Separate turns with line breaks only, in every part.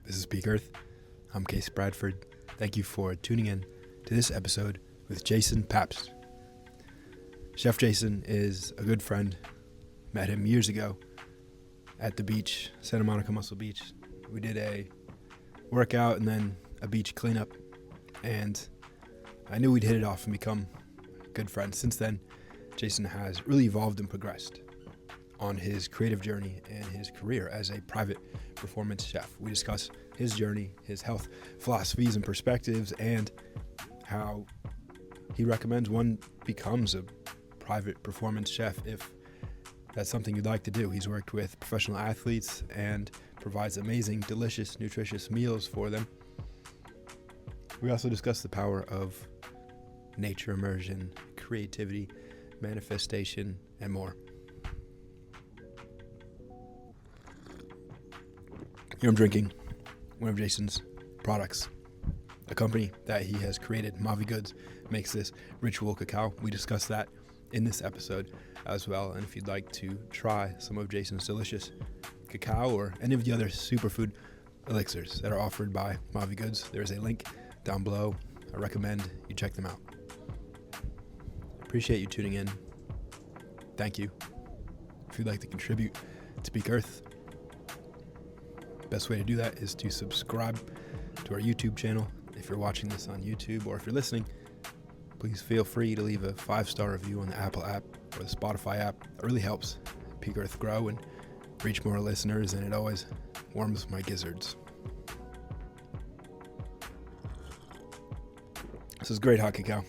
This is Peak Earth. I'm Case Bradford. Thank you for tuning in to this episode with Jason Pabst. Chef Jason is a good friend. Met him years ago at the beach, Santa Monica Muscle Beach. We did a workout and then a beach cleanup, and I knew we'd hit it off and become good friends. Since then, Jason has really evolved and progressed on his creative journey and his career as a private performance chef. We discuss his journey, his health philosophies and perspectives, and how he recommends one becomes a private performance chef if that's something you'd like to do. He's worked with professional athletes and provides amazing, delicious, nutritious meals for them. We also discuss the power of nature immersion, creativity, manifestation, and more. Here I'm drinking one of Jason's products. A company that he has created, Mavi Goods, makes this ritual cacao. We discuss that in this episode as well. And if you'd like to try some of Jason's delicious cacao or any of the other superfood elixirs that are offered by Mavi Goods, there is a link down below. I recommend you check them out. Appreciate you tuning in. Thank you. If you'd like to contribute to Peak Earth, best way to do that is to subscribe to our YouTube channel. If you're watching this on YouTube, or if you're listening, please feel free to leave a 5-star review on the Apple app or the Spotify app. It really helps Peak Earth grow and reach more listeners, and it always warms my gizzards. This is great hot cacao.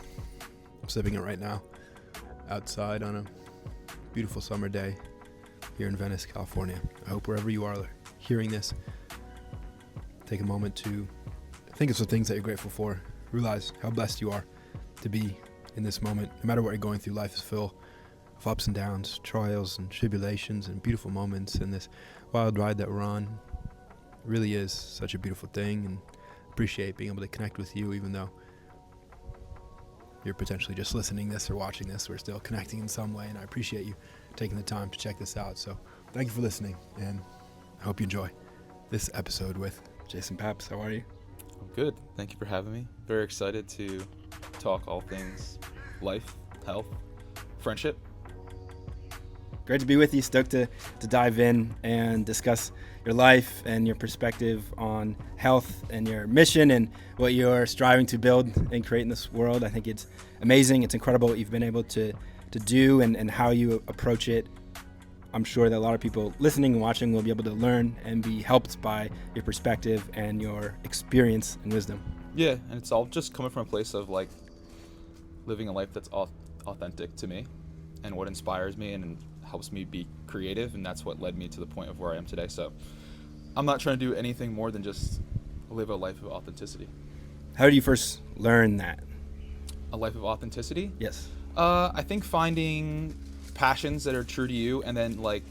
I'm sipping it right now outside on a beautiful summer day here in Venice, California. I hope wherever you are hearing this, take a moment to think of some things that you're grateful for. Realize how blessed you are to be in this moment. No matter what you're going through, life is full of ups and downs, trials and tribulations, and beautiful moments. And this wild ride that we're on really is such a beautiful thing, and appreciate being able to connect with you, even though you're potentially just listening this or watching this. We're still connecting in some way, and I appreciate you taking the time to check this out. So thank you for listening, and I hope you enjoy this episode with Jason Pabst. How are you?
I'm good. Thank you for having me. Very excited to talk all things life, health, friendship.
Great to be with you. Stoked to dive in and discuss your life and your perspective on health and your mission and what you're striving to build and create in this world. I think it's amazing. It's incredible what you've been able to do and how you approach it. I'm sure that a lot of people listening and watching will be able to learn and be helped by your perspective and your experience and wisdom.
Yeah, and it's all just coming from a place of like living a life that's authentic to me and what inspires me and helps me be creative, and that's what led me to the point of where I am today. So I'm not trying to do anything more than just live a life of authenticity.
How did you first learn that?
A life of authenticity?
Yes.
I think finding passions that are true to you, and then like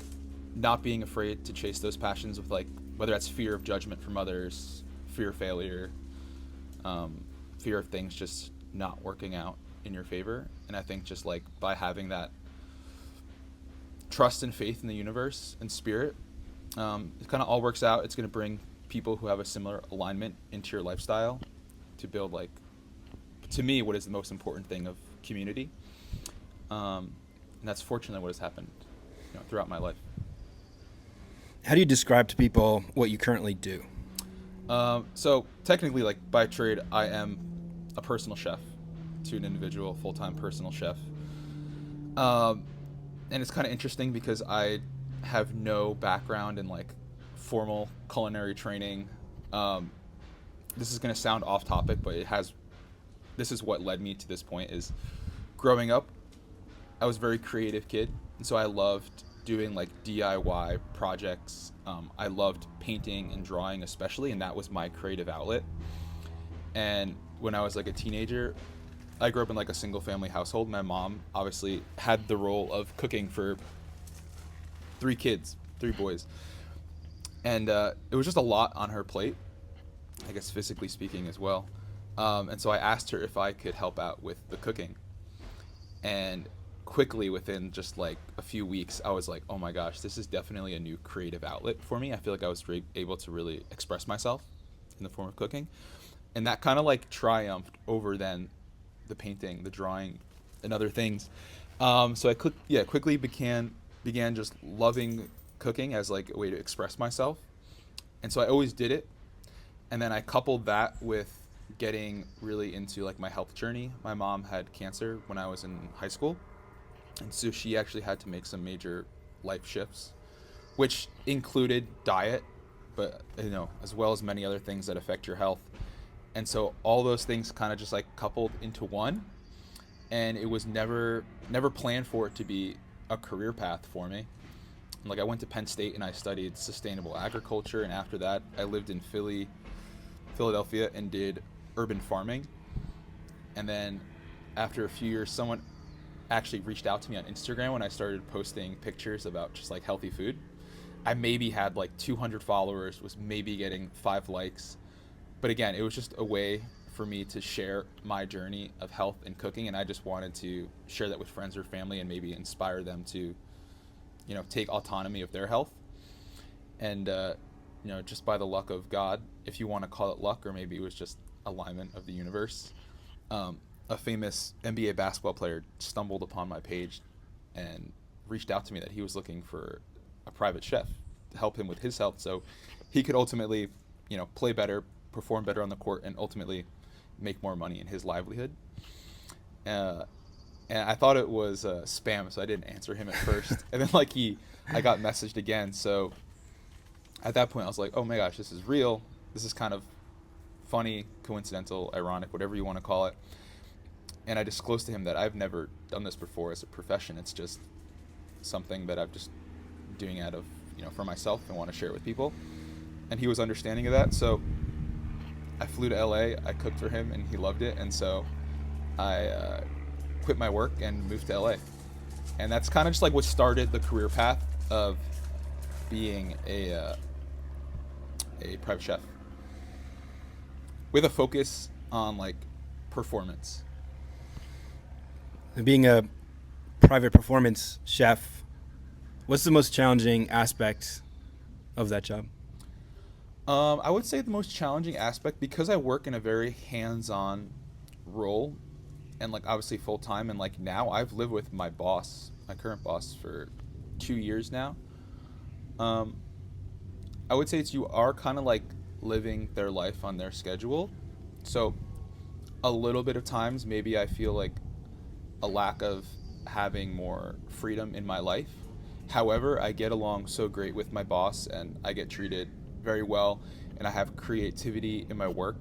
not being afraid to chase those passions with like whether that's fear of judgment from others, fear of failure, fear of things just not working out in your favor. And I think just like by having that trust and faith in the universe and spirit, it kind of all works out. It's going to bring people who have a similar alignment into your lifestyle to build, like, to me, what is the most important thing of community. And that's fortunately what has happened, throughout my life.
How do you describe to people what you currently do?
So technically, like by trade, I am a personal chef to an individual, full-time personal chef. And it's kind of interesting because I have no background in like formal culinary training. This is going to sound off topic, but this is what led me to this point. Is growing up, I was a very creative kid, and so I loved doing like DIY projects. I loved painting and drawing especially, and that was my creative outlet. And when I was like a teenager, I grew up in like a single family household. My mom obviously had the role of cooking for 3 boys. And it was just a lot on her plate, I guess physically speaking as well. And so I asked her if I could help out with the cooking. And quickly, within just like a few weeks, I was like, oh my gosh, this is definitely a new creative outlet for me. I feel like I was able to really express myself in the form of cooking. And that kind of like triumphed over then the painting, the drawing, and other things. So I quickly began just loving cooking as like a way to express myself. And so I always did it. And then I coupled that with getting really into like my health journey. My mom had cancer when I was in high school. And so she actually had to make some major life shifts, which included diet, but as well as many other things that affect your health. And so all those things kind of just like coupled into one, and it was never planned for it to be a career path for me. Like I went to Penn State and I studied sustainable agriculture, and after that I lived in Philadelphia and did urban farming. And then after a few years, someone actually reached out to me on Instagram when I started posting pictures about just like healthy food. I maybe had like 200 followers, was maybe getting 5 likes. But again, it was just a way for me to share my journey of health and cooking, and I just wanted to share that with friends or family and maybe inspire them to, take autonomy of their health. And, just by the luck of God, if you want to call it luck, or maybe it was just alignment of the universe, a famous NBA basketball player stumbled upon my page and reached out to me that he was looking for a private chef to help him with his health so he could ultimately, play better, perform better on the court, and ultimately make more money in his livelihood. And I thought it was spam, so I didn't answer him at first. And then I got messaged again. So at that point I was like, oh my gosh, this is real. This is kind of funny, coincidental, ironic, whatever you want to call it. And I disclosed to him that I've never done this before as a profession. It's just something that I'm just doing out of, for myself and want to share with people. And he was understanding of that. So I flew to LA, I cooked for him, and he loved it. And so I quit my work and moved to LA. And that's kind of just like what started the career path of being a private chef, with a focus on like performance.
Being a private performance chef, what's the most challenging aspect of that job?
I would say the most challenging aspect, because I work in a very hands-on role, and like obviously full-time, and like now I've lived with my current boss for 2 years now. I would say you are kind of like living their life on their schedule. So a little bit of times maybe I feel like a lack of having more freedom in my life. However, I get along so great with my boss, and I get treated very well, and I have creativity in my work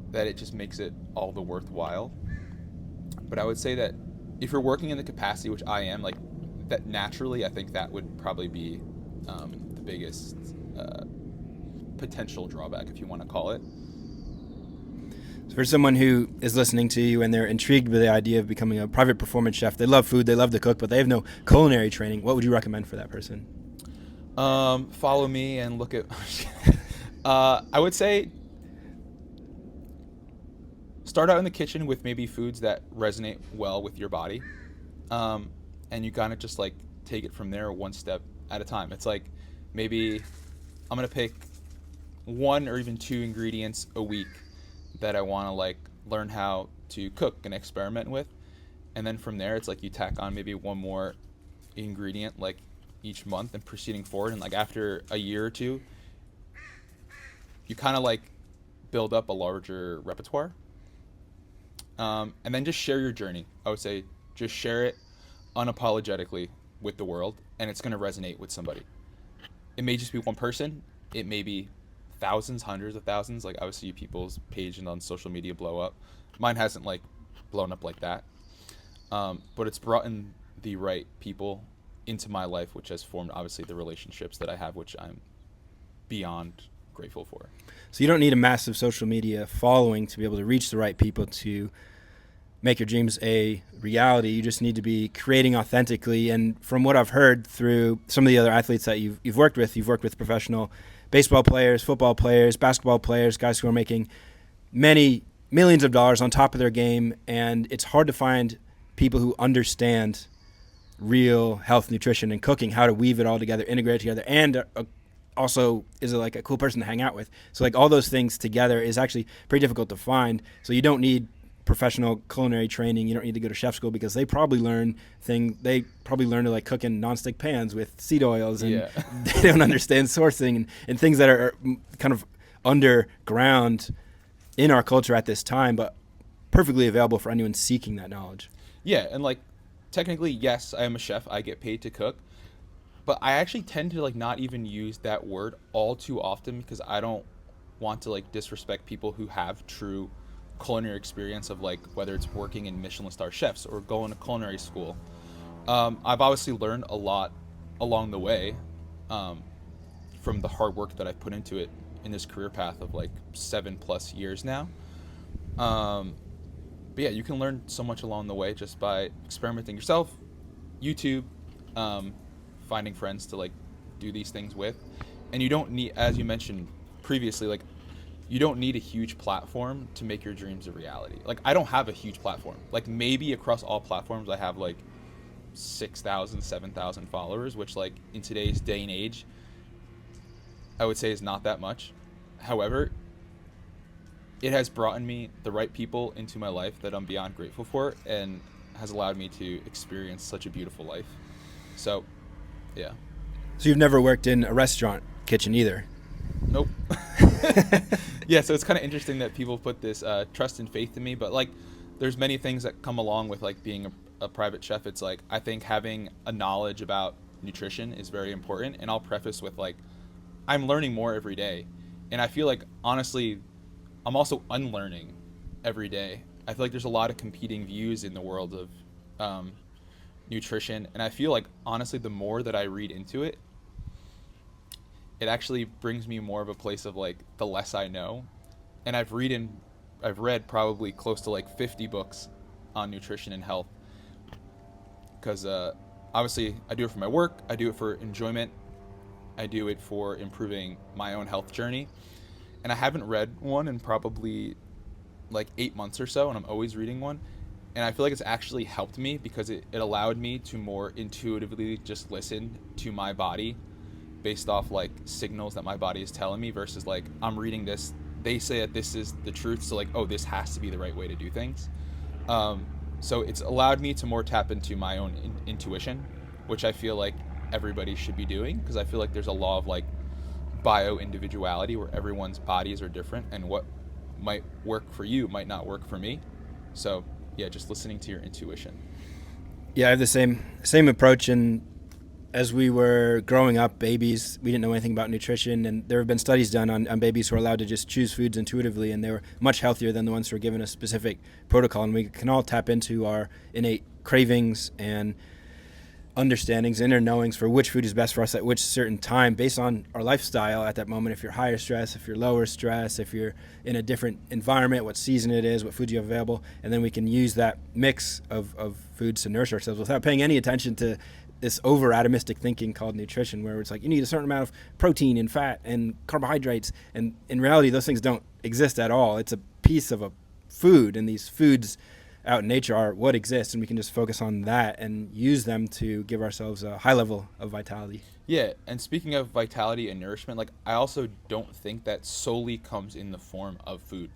that it just makes it all the worthwhile. But I would say that if you're working in the capacity, which I am, like that naturally, I think that would probably be the biggest potential drawback, if you want to call it.
So for someone who is listening to you and they're intrigued by the idea of becoming a private performance chef, they love food, they love to cook, but they have no culinary training, what would you recommend for that person?
Follow me and look at I would say start out in the kitchen with maybe foods that resonate well with your body, and you kind of just like take it from there one step at a time. It's like maybe I'm gonna pick 1 or even 2 ingredients a week that I want to like learn how to cook and experiment with, and then from there it's like you tack on maybe 1 more ingredient like each month and proceeding forward. And like after a year or 2, you kind of like build up a larger repertoire, and then just share your journey. I would say just share it unapologetically with the world, and it's going to resonate with somebody. It may just be one person, it may be thousands, hundreds of thousands. Like I would see people's page and on social media blow up. Mine hasn't like blown up like that, but it's brought in the right people into my life, which has formed obviously the relationships that I have, which I'm beyond grateful for.
So you don't need a massive social media following to be able to reach the right people to make your dreams a reality. You just need to be creating authentically. And from what I've heard through some of the other athletes that you've worked with professional baseball players, football players, basketball players, guys who are making many millions of dollars on top of their game. And it's hard to find people who understand real health, nutrition, and cooking, how to weave it all together, integrate it together, and also is like a cool person to hang out with. So like all those things together is actually pretty difficult to find. So you don't need professional culinary training. You don't need to go to chef school because they probably learn to like cook in nonstick pans with seed oils, and they don't understand sourcing and things that are kind of underground in our culture at this time, but perfectly available for anyone seeking that knowledge.
Yeah, and like technically, yes, I am a chef. I get paid to cook. But I actually tend to like not even use that word all too often because I don't want to like disrespect people who have true culinary experience of like whether it's working in Michelin star chefs or going to culinary school. I've obviously learned a lot along the way from the hard work that I've put into it in this career path of like 7+ years now. But yeah, you can learn so much along the way just by experimenting yourself, YouTube, finding friends to like do these things with. And you don't need, as you mentioned previously, like you don't need a huge platform to make your dreams a reality. Like I don't have a huge platform. Like maybe across all platforms I have like 6,000, 7,000 followers, which like in today's day and age I would say is not that much. However, it has brought me the right people into my life that I'm beyond grateful for and has allowed me to experience such a beautiful life. So yeah.
So you've never worked in a restaurant kitchen either?
Nope. Yeah, so it's kind of interesting that people put this trust and faith in me, but like there's many things that come along with like being a private chef. It's like I think having a knowledge about nutrition is very important, and I'll preface with like I'm learning more every day, and I feel like honestly I'm also unlearning every day. I feel like there's a lot of competing views in the world of nutrition, and I feel like honestly the more that I read into it, it actually brings me more of a place of like the less I know. And I've read probably close to like 50 books on nutrition and health because obviously I do it for my work, I do it for enjoyment, I do it for improving my own health journey. And I haven't read one in probably like 8 months or so, and I'm always reading one. And I feel like it's actually helped me because it allowed me to more intuitively just listen to my body based off like signals that my body is telling me versus like I'm reading this, they say that this is the truth, so like, oh, this has to be the right way to do things. So it's allowed me to more tap into my own intuition, which I feel like everybody should be doing because I feel like there's a law of like bio-individuality where everyone's bodies are different and what might work for you might not work for me. So yeah, just listening to your intuition.
Yeah, I have the same approach. And as we were growing up, babies, we didn't know anything about nutrition, and there have been studies done on babies who are allowed to just choose foods intuitively, and they were much healthier than the ones who were given a specific protocol. And we can all tap into our innate cravings and understandings, inner knowings for which food is best for us at which certain time based on our lifestyle at that moment. If you're higher stress, if you're lower stress, if you're in a different environment, what season it is, what food you have available, and then we can use that mix of foods to nourish ourselves without paying any attention to this over atomistic thinking called nutrition, where it's like you need a certain amount of protein and fat and carbohydrates, and in reality those things don't exist at all. It's a piece of a food, and these foods out in nature are what exists, and we can just focus on that and use them to give ourselves a high level of vitality.
Yeah, and speaking of vitality and nourishment, like I also don't think that solely comes in the form of food.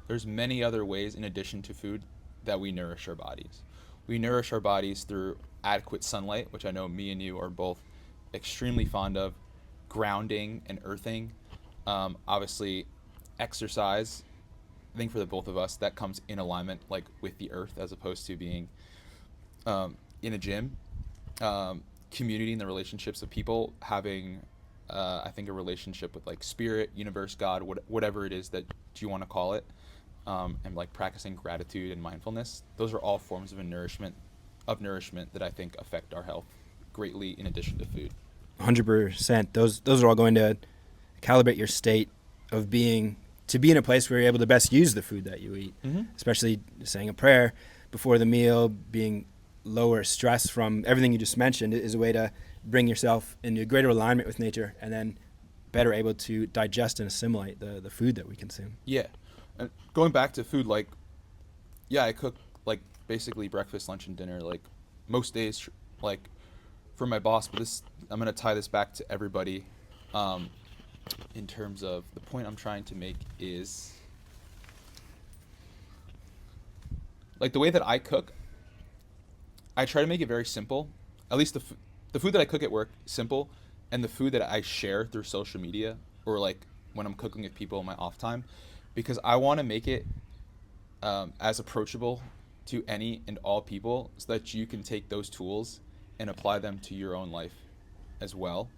There's many other ways in addition to food that we nourish our bodies. We nourish our bodies through adequate sunlight, which I know me and you are both extremely fond of, grounding and earthing, obviously exercise. I think for the both of us, that comes in alignment like with the earth as opposed to being in a gym. Community and the relationships of people, having I think a relationship with like spirit, universe, God, whatever it is that you want to call it, and like practicing gratitude and mindfulness. Those are all forms of nourishment that I think affect our health greatly in addition to food.
100%. Those are all going to calibrate your state of being, to be in a place where you're able to best use the food that you eat, especially saying a prayer before the meal, being lower stress from everything you just mentioned is a way to bring yourself into greater alignment with nature and then better able to digest and assimilate the food that we consume.
Yeah. And going back to food, like, yeah, I cook like basically breakfast, lunch, and dinner, like most days, like for my boss, but I'm going to tie this back to everybody In terms of the point I'm trying to make is like the way that I cook, I try to make it very simple. At least the food that I cook at work, simple, and the food that I share through social media or like when I'm cooking with people in my off time, because I want to make it as approachable to any and all people so that you can take those tools and apply them to your own life as well,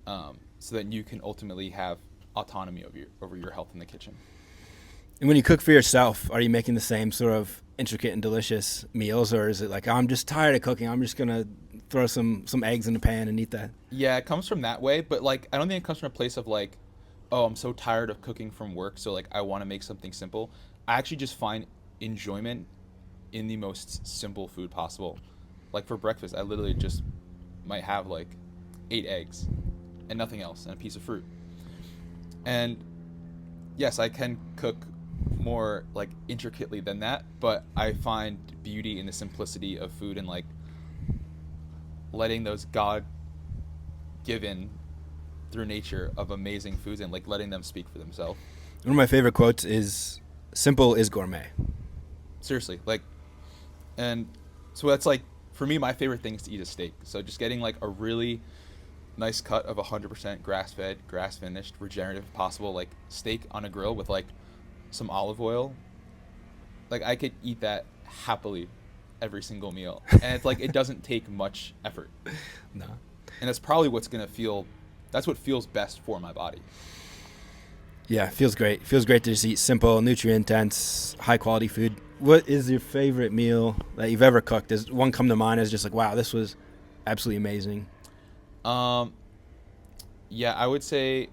so that you can ultimately have autonomy over your health in the kitchen.
And when you cook for yourself, are you making the same sort of intricate and delicious meals, or is it like, I'm just tired of cooking, I'm just gonna throw some eggs in the pan and eat that?
Yeah, it comes from that way, but like I don't think it comes from a place of like, oh, I'm so tired of cooking from work, so like I want to make something simple. I actually just find enjoyment in the most simple food possible. Like for breakfast, I literally just might have like 8 eggs and nothing else and a piece of fruit. And yes, I can cook more like intricately than that, but I find beauty in the simplicity of food and like letting those God given through nature of amazing foods and like letting them speak for themselves.
One of my favorite quotes is, "Simple is gourmet."
Seriously, like, and so that's like, for me, my favorite thing is to eat a steak. So just getting like a really nice cut of 100% grass-fed, grass-finished, regenerative if possible, like steak on a grill with like some olive oil. Like I could eat that happily every single meal. And it's like, it doesn't take much effort.
No.
And that's probably that's what feels best for my body.
Yeah, it feels great. It feels great to just eat simple, nutrient-dense, high-quality food. What is your favorite meal that you've ever cooked? Does one come to mind as just like, wow, this was absolutely amazing?
Yeah, I would say,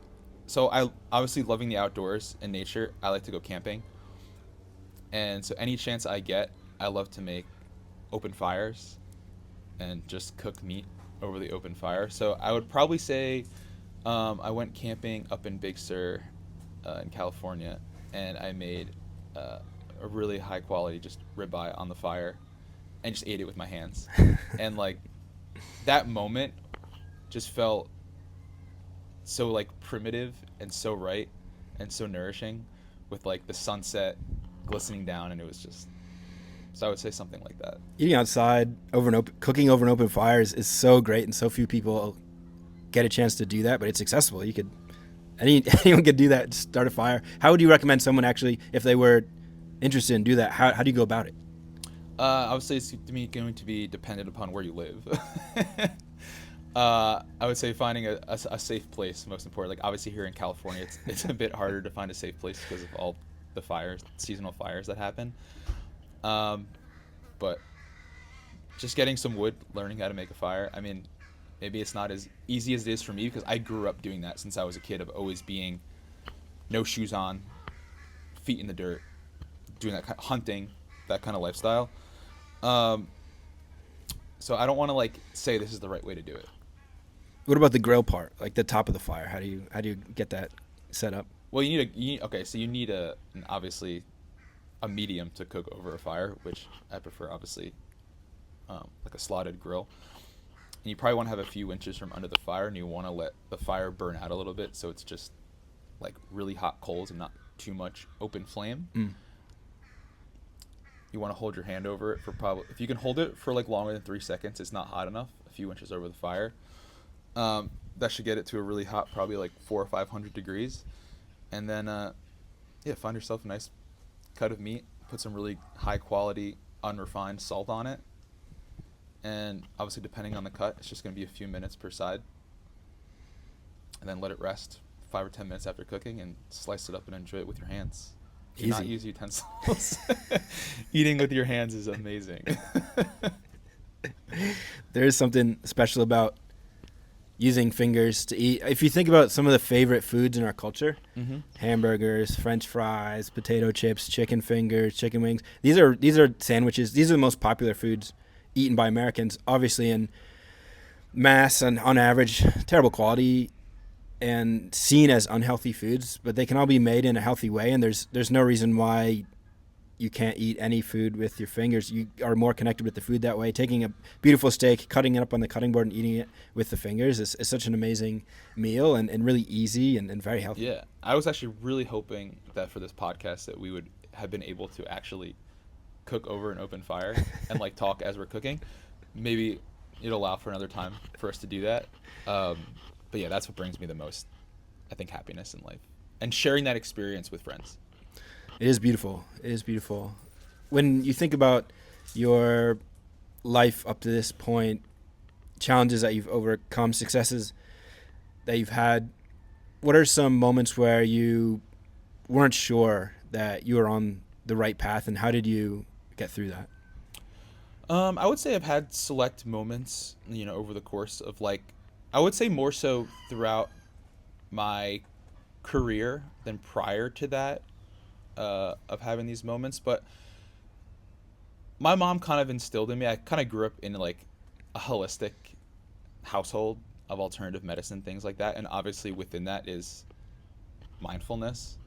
so I obviously loving the outdoors and nature, I like to go camping. And so any chance I get, I love to make open fires and just cook meat over the open fire. So I would probably say I went camping up in Big Sur in California, and I made a really high quality just ribeye on the fire and just ate it with my hands. And like that moment just felt so like primitive and so right and so nourishing, with like the sunset glistening down, and it was just, so I would say something like that.
Eating outside cooking over an open fire is so great, and so few people get a chance to do that, but it's accessible. Anyone could do that, just start a fire. How would you recommend someone actually, if they were interested in do that, how do you go about it?
I would say it's going to be dependent upon where you live. I would say finding a safe place, most important. Like obviously here in California, it's a bit harder to find a safe place because of all the seasonal fires that happen. But just getting some wood, learning how to make a fire. I mean, maybe it's not as easy as it is for me because I grew up doing that since I was a kid, of always being no shoes on, feet in the dirt, doing that kind of hunting, that kind of lifestyle. So I don't want to like say this is the right way to do it.
What about the grill part, like the top of the fire? How do you get that set up?
Well, you need obviously a medium to cook over a fire, which I prefer, obviously, like a slotted grill. And you probably want to have a few inches from under the fire, and you want to let the fire burn out a little bit, so it's just like really hot coals and not too much open flame. You want to hold your hand over it for if you can hold it for like longer than 3 seconds, it's not hot enough, a few inches over the fire. That should get it to a really hot, probably like 400 or 500 degrees. And then, find yourself a nice cut of meat, put some really high quality, unrefined salt on it. And obviously, depending on the cut, it's just going to be a few minutes per side. And then let it rest 5 or 10 minutes after cooking, and slice it up and enjoy it with your hands. Do not use utensils. Eating with your hands is amazing.
There is something special about using fingers to eat. If you think about some of the favorite foods in our culture, hamburgers, French fries, potato chips, chicken fingers, chicken wings, these are sandwiches. These are the most popular foods eaten by Americans, obviously in mass and on average terrible quality and seen as unhealthy foods, but they can all be made in a healthy way, and there's no reason why you can't eat any food with your fingers. You are more connected with the food that way. Taking a beautiful steak, cutting it up on the cutting board and eating it with the fingers is such an amazing meal and really easy and very healthy.
Yeah, I was actually really hoping that for this podcast that we would have been able to actually cook over an open fire and like talk as we're cooking. Maybe it'll allow for another time for us to do that. But yeah, that's what brings me the most, I think, happiness in life, and sharing that experience with friends.
It is beautiful. It is beautiful. When you think about your life up to this point, challenges that you've overcome, successes that you've had, what are some moments where you weren't sure that you were on the right path, and how did you get through that?
I would say I've had select moments, over the course of I would say more so throughout my career than prior to that, of having these moments. But my mom kind of instilled in me, I kind of grew up in a holistic household of alternative medicine, things like that. And obviously within that is mindfulness.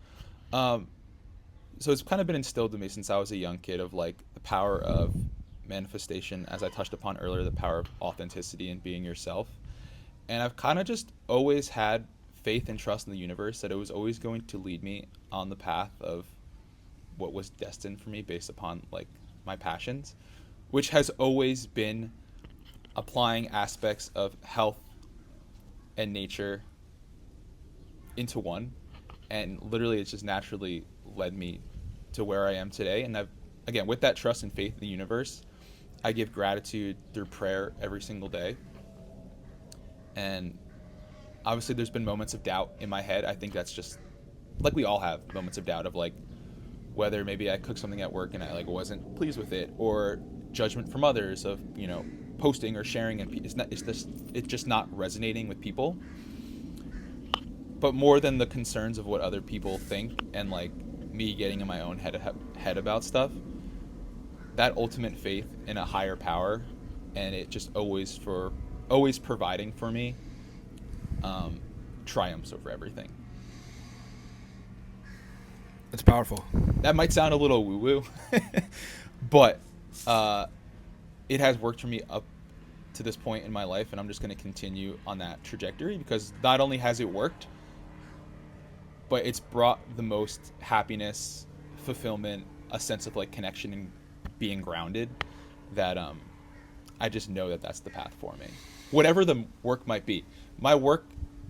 So it's kind of been instilled in me since I was a young kid of the power of manifestation, as I touched upon earlier, the power of authenticity and being yourself. And I've kind of just always had faith and trust in the universe that it was always going to lead me on the path of what was destined for me based upon my passions, which has always been applying aspects of health and nature into one. And literally it's just naturally led me to where I am today. And again, with that trust and faith in the universe, I give gratitude through prayer every single day. And obviously there's been moments of doubt in my head. I think that's just we all have moments of doubt of whether maybe I cooked something at work and I wasn't pleased with it, or judgment from others of posting or sharing, and it's just not resonating with people. But more than the concerns of what other people think and me getting in my own head about stuff, that ultimate faith in a higher power, and it just always providing for me, triumphs over everything.
That's powerful.
That might sound a little woo-woo, but it has worked for me up to this point in my life, and I'm just going to continue on that trajectory, because not only has it worked, but it's brought the most happiness, fulfillment, a sense of connection and being grounded, that I just know that that's the path for me. Whatever the work might be. My work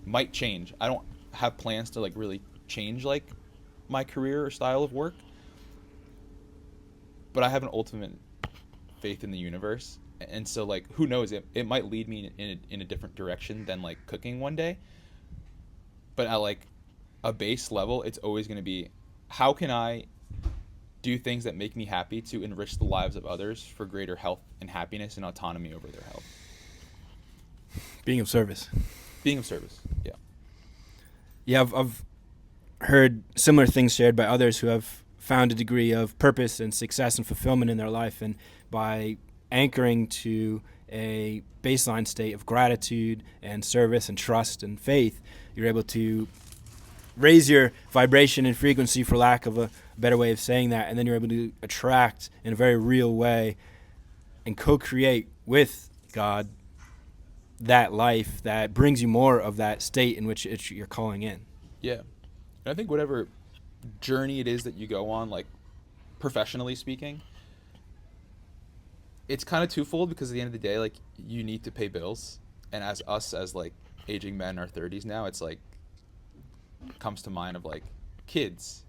might change. I don't have plans to really change my career or style of work, but I have an ultimate faith in the universe, and so who knows, it might lead me in a different direction than cooking one day, but at a base level, it's always going to be, how can I do things that make me happy to enrich the lives of others for greater health and happiness and autonomy over their health.
Being of service,
yeah.
Yeah, I've heard similar things shared by others who have found a degree of purpose and success and fulfillment in their life, and by anchoring to a baseline state of gratitude and service and trust and faith, you're able to raise your vibration and frequency, for lack of a better way of saying that, and then you're able to attract in a very real way and co-create with God that life that brings you more of that state in which you're calling in.
Yeah. And I think whatever journey it is that you go on, professionally speaking, it's kind of twofold, because at the end of the day, you need to pay bills. And as aging men in our 30s now, it's comes to mind of kids,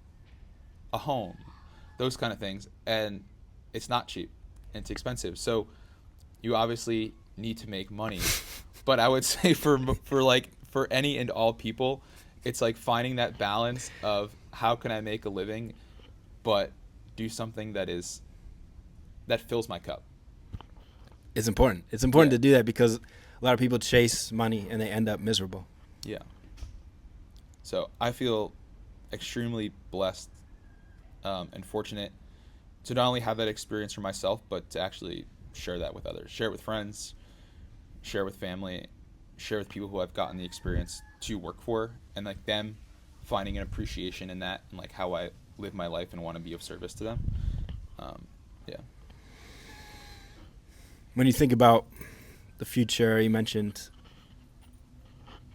a home, those kind of things. And it's not cheap and it's expensive. So you obviously need to make money. But I would say for any and all people, it's finding that balance of how can I make a living, but do something that fills my cup.
It's important. It's important to do that, because a lot of people chase money and they end up miserable.
Yeah. So I feel extremely blessed and fortunate to not only have that experience for myself, but to actually share that with others, share it with friends, share with family, share with people who I've gotten the experience to work for, and them finding an appreciation in that, and how I live my life and want to be of service to them. Yeah.
When you think about the future, you mentioned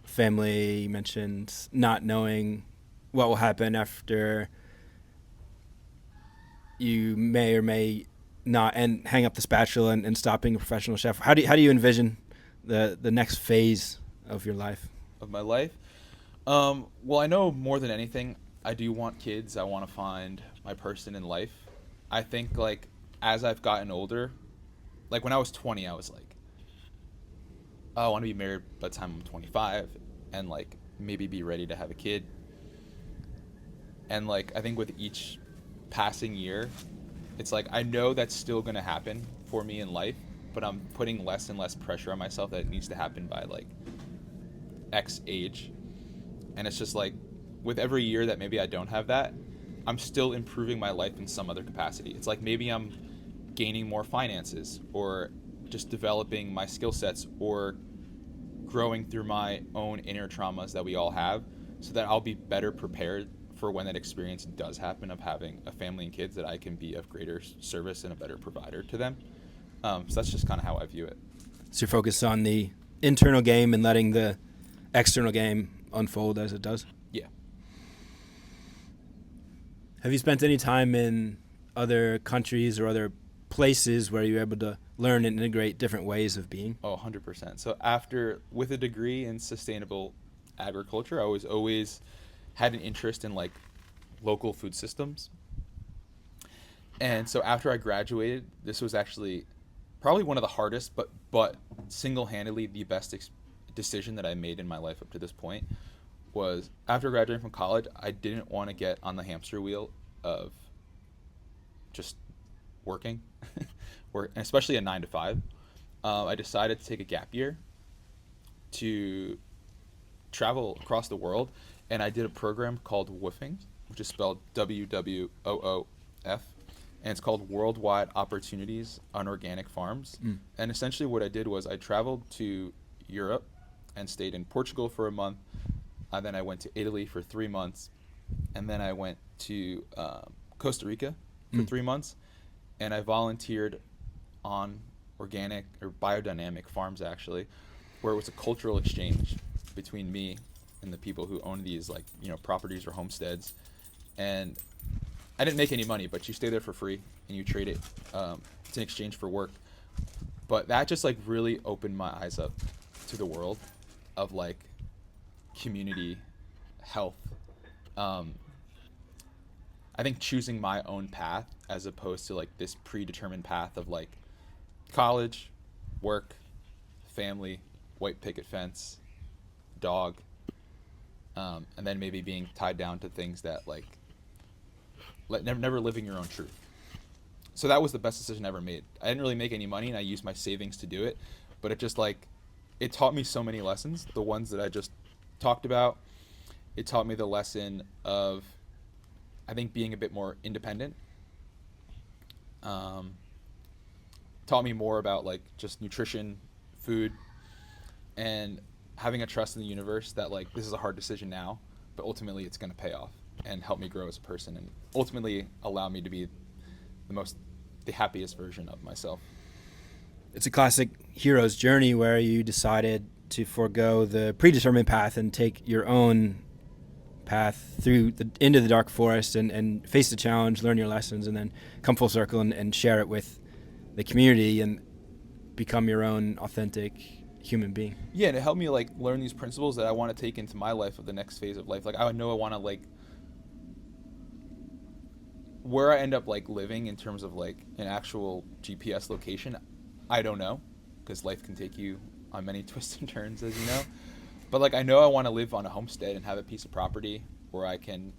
family, you mentioned not knowing what will happen after you may or may not and hang up the spatula and stop being a professional chef. How do you envision the next phase of your life?
Of my life. Well, I know more than anything, I do want kids. I want to find my person in life. I think like as I've gotten older, like when I was 20, I was like, oh, I want to be married by the time I'm 25 and like maybe be ready to have a kid. And like I think with each passing year, it's like I know that's still going to happen for me in life, but I'm putting less and less pressure on myself that it needs to happen by like X age. And it's just like with every year that maybe I don't have that, I'm still improving my life in some other capacity. It's like maybe I'm gaining more finances or just developing my skill sets or growing through my own inner traumas that we all have so that I'll be better prepared for when that experience does happen of having a family and kids, that I can be of greater service and a better provider to them. So that's just kind of how I view it.
So you're focused on the internal game and letting the external game unfold as it does?
Yeah.
Have you spent any time in other countries or other places where you're able to learn and integrate different ways of being?
Oh, 100%. So with a degree in sustainable agriculture, I was always had an interest in like local food systems. And so after I graduated, this was actually probably one of the hardest, but single-handedly the best decision that I made in my life up to this point. Was after graduating from college, I didn't want to get on the hamster wheel of just working, and especially a 9 to 5. I decided to take a gap year to travel across the world, and I did a program called WWOOFING, which is spelled WWOOF, and it's called Worldwide Opportunities on Organic Farms. And essentially what I did was I traveled to Europe and stayed in Portugal for a month. Then I went to Italy for 3 months, and then I went to Costa Rica for 3 months, and I volunteered on organic or biodynamic farms, actually, where it was a cultural exchange between me and the people who own these properties or homesteads. And I didn't make any money, but you stay there for free and you trade it. It's in exchange for work. But that just like really opened my eyes up to the world of like community health. I think choosing my own path as opposed to like this predetermined path of like college, work, family, white picket fence, dog, and then maybe being tied down to things that like never living your own truth. So that was the best decision I ever made. I didn't really make any money, and I used my savings to do it, but it just like it taught me so many lessons. The ones that I just talked about, it taught me the lesson of, I think, being a bit more independent. Taught me more about like just nutrition, food, and having a trust in the universe that like this is a hard decision now, but ultimately it's going to pay off and help me grow as a person and ultimately allow me to be the happiest version of myself.
It's a classic hero's journey where you decided to forego the predetermined path and take your own path into the dark forest and face the challenge, learn your lessons, and then come full circle and share it with the community and become your own authentic human being.
Yeah, and it helped me like learn these principles that I want to take into my life of the next phase of life. Like I know I want to like where I end up like living in terms of like an actual GPS location, I don't know, because life can take you on many twists and turns, as you know. But like I know I want to live on a homestead and have a piece of property where I can,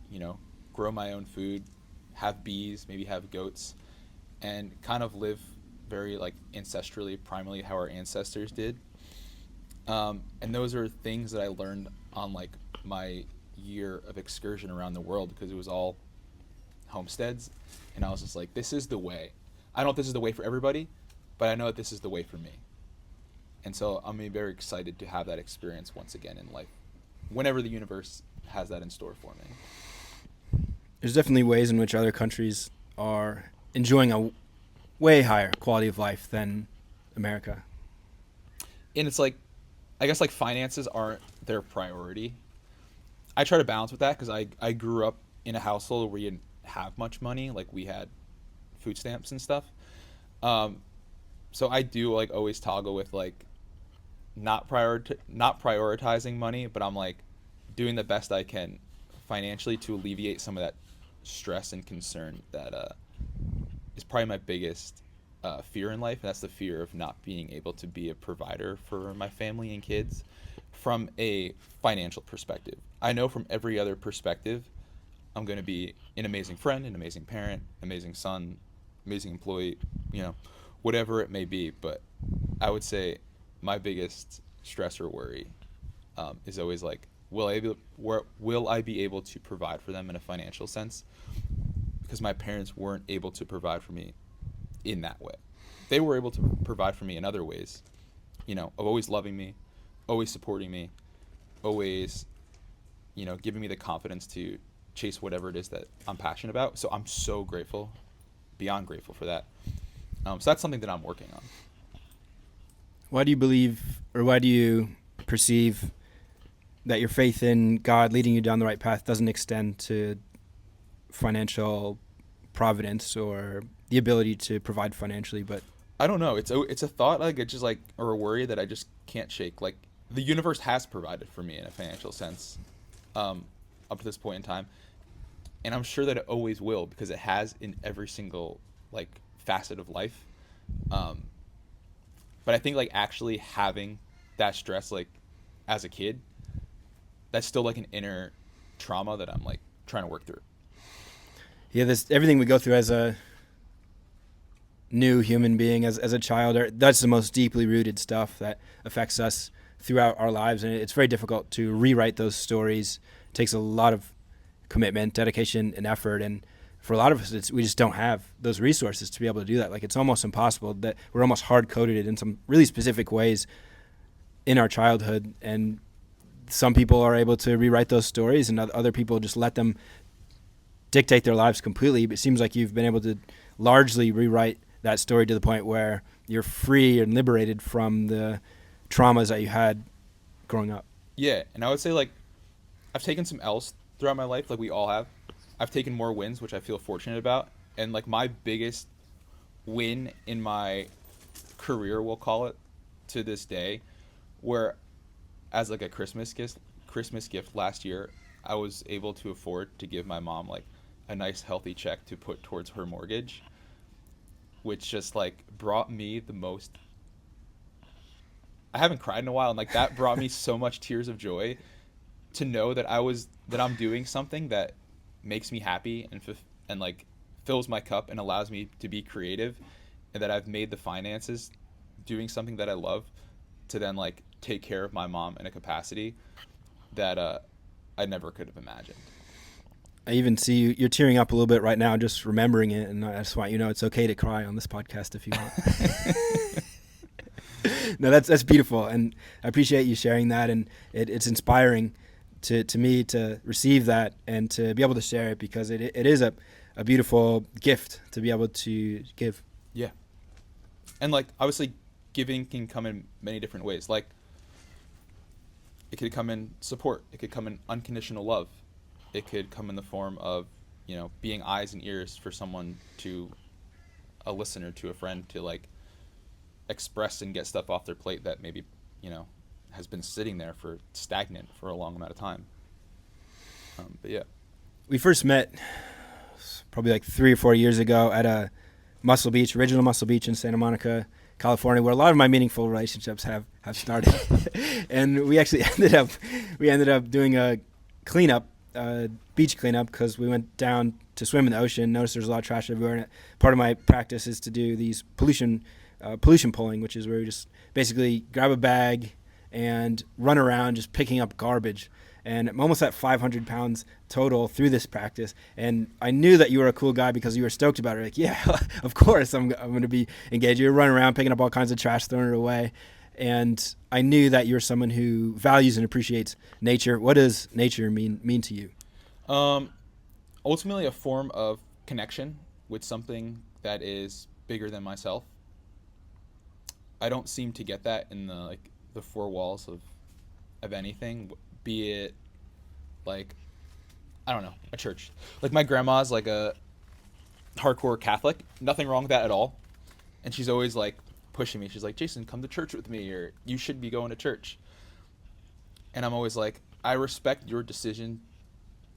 grow my own food, have bees, maybe have goats, and kind of live very like ancestrally, primarily how our ancestors did. And those are things that I learned on like my year of excursion around the world, because it was all homesteads, and I was just like, this is the way. I don't know if this is the way for everybody, but I know that this is the way for me. And so I'm very excited to have that experience once again in life, whenever the universe has that in store for me.
There's definitely ways in which other countries are enjoying a way higher quality of life than America.
And it's like, I guess like finances aren't their priority. I try to balance with that because I grew up in a household where you didn't have much money. Like we had food stamps and stuff. So I do like always toggle with like not prioritizing money, but I'm like doing the best I can financially to alleviate some of that stress and concern that is probably my biggest fear in life. And that's the fear of not being able to be a provider for my family and kids from a financial perspective. I know from every other perspective, I'm going to be an amazing friend, an amazing parent, amazing son, amazing employee, whatever it may be. But I would say my biggest stress or worry is always like, will I be able to provide for them in a financial sense? Because my parents weren't able to provide for me in that way. They were able to provide for me in other ways, of always loving me, always supporting me, always, giving me the confidence to chase whatever it is that I'm passionate about. So I'm so grateful, beyond grateful for that. So that's something that I'm working on.
Why do you believe, or why do you perceive that your faith in God leading you down the right path doesn't extend to financial providence or the ability to provide financially? But
I don't know. It's a thought, like it's just like, or a worry that I just can't shake. Like the universe has provided for me in a financial sense, up to this point in time, and I'm sure that it always will because it has in every single like facet of life. But I think like actually having that stress like as a kid, that's still like an inner trauma that I'm like trying to work through.
Yeah, everything we go through as a new human being, as a child, that's the most deeply rooted stuff that affects us throughout our lives, and it's very difficult to rewrite those stories. It takes a lot of commitment, dedication, and effort, and for a lot of us, we just don't have those resources to be able to do that. Like it's almost impossible. That we're almost hard-coded in some really specific ways in our childhood, and some people are able to rewrite those stories, and other people just let them dictate their lives completely. But it seems like you've been able to largely rewrite that story to the point where you're free and liberated from the traumas that you had growing up.
Yeah, and I would say like I've taken some L's throughout my life, like we all have. I've taken more wins, which I feel fortunate about. And like my biggest win in my career, we'll call it, to this day, where as like a Christmas gift last year, I was able to afford to give my mom like a nice healthy check to put towards her mortgage, which just like brought me the most. I haven't cried in a while, and like that brought me so much tears of joy to know that I'm doing something that makes me happy and like fills my cup and allows me to be creative, and that I've made the finances doing something that I love to then like take care of my mom in a capacity that I never could have imagined.
I even see you're tearing up a little bit right now just remembering it, and I just want you to know it's okay to cry on this podcast if you want. No, that's beautiful, and I appreciate you sharing that, and it's inspiring to me to receive that and to be able to share it, because it is a beautiful gift to be able to give.
Yeah. And like obviously giving can come in many different ways. Like it could come in support, it could come in unconditional love, it could come in the form of being eyes and ears for someone, to a listener, to a friend, to like express and get stuff off their plate that maybe has been sitting there for stagnant for a long amount of time. But yeah,
we first met probably like 3 or 4 years ago at a original Muscle Beach in Santa Monica, California, where a lot of my meaningful relationships have started. And we actually ended up doing a cleanup, beach cleanup, because we went down to swim in the ocean, noticed there's a lot of trash everywhere, and part of my practice is to do these pollution pulling, which is where we just basically grab a bag and run around just picking up garbage. And I'm almost at 500 pounds total through this practice. And I knew that you were a cool guy because you were stoked about it. Like, yeah, of course I'm going to be engaged. You're running around picking up all kinds of trash, throwing it away. And I knew that you're someone who values and appreciates nature. What does nature mean to you?
Ultimately a form of connection with something that is bigger than myself. I don't seem to get that in the four walls of anything, be it like, I don't know, a church. Like my grandma's like a hardcore Catholic. Nothing wrong with that at all. And she's always like pushing me. She's like, Jason, come to church with me, or you should be going to church. And I'm always like, I respect your decision,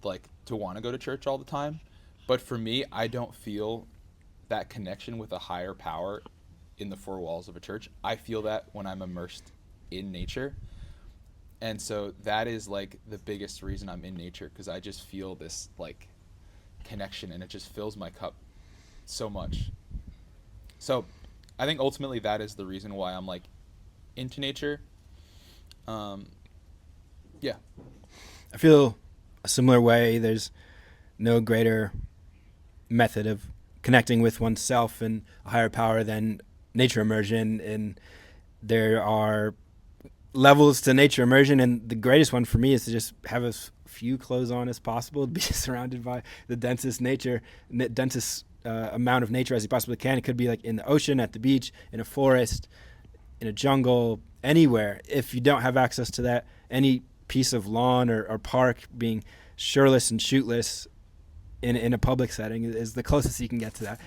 like, to want to go to church all the time. But for me, I don't feel that connection with a higher power in the four walls of a church. I feel that when I'm immersed in nature. And so that is like the biggest reason I'm in nature, because I just feel this like connection, and it just fills my cup so much. So I think ultimately that is the reason why I'm like into nature. Yeah.
I feel a similar way. There's no greater method of connecting with oneself and a higher power than nature immersion. And there are levels to nature immersion, and the greatest one for me is to just have as few clothes on as possible, to be surrounded by the densest amount of nature as you possibly can. It could be like in the ocean, at the beach, in a forest, in a jungle, anywhere. If you don't have access to that, any piece of lawn or park, being shirtless and shootless in a public setting is the closest you can get to that.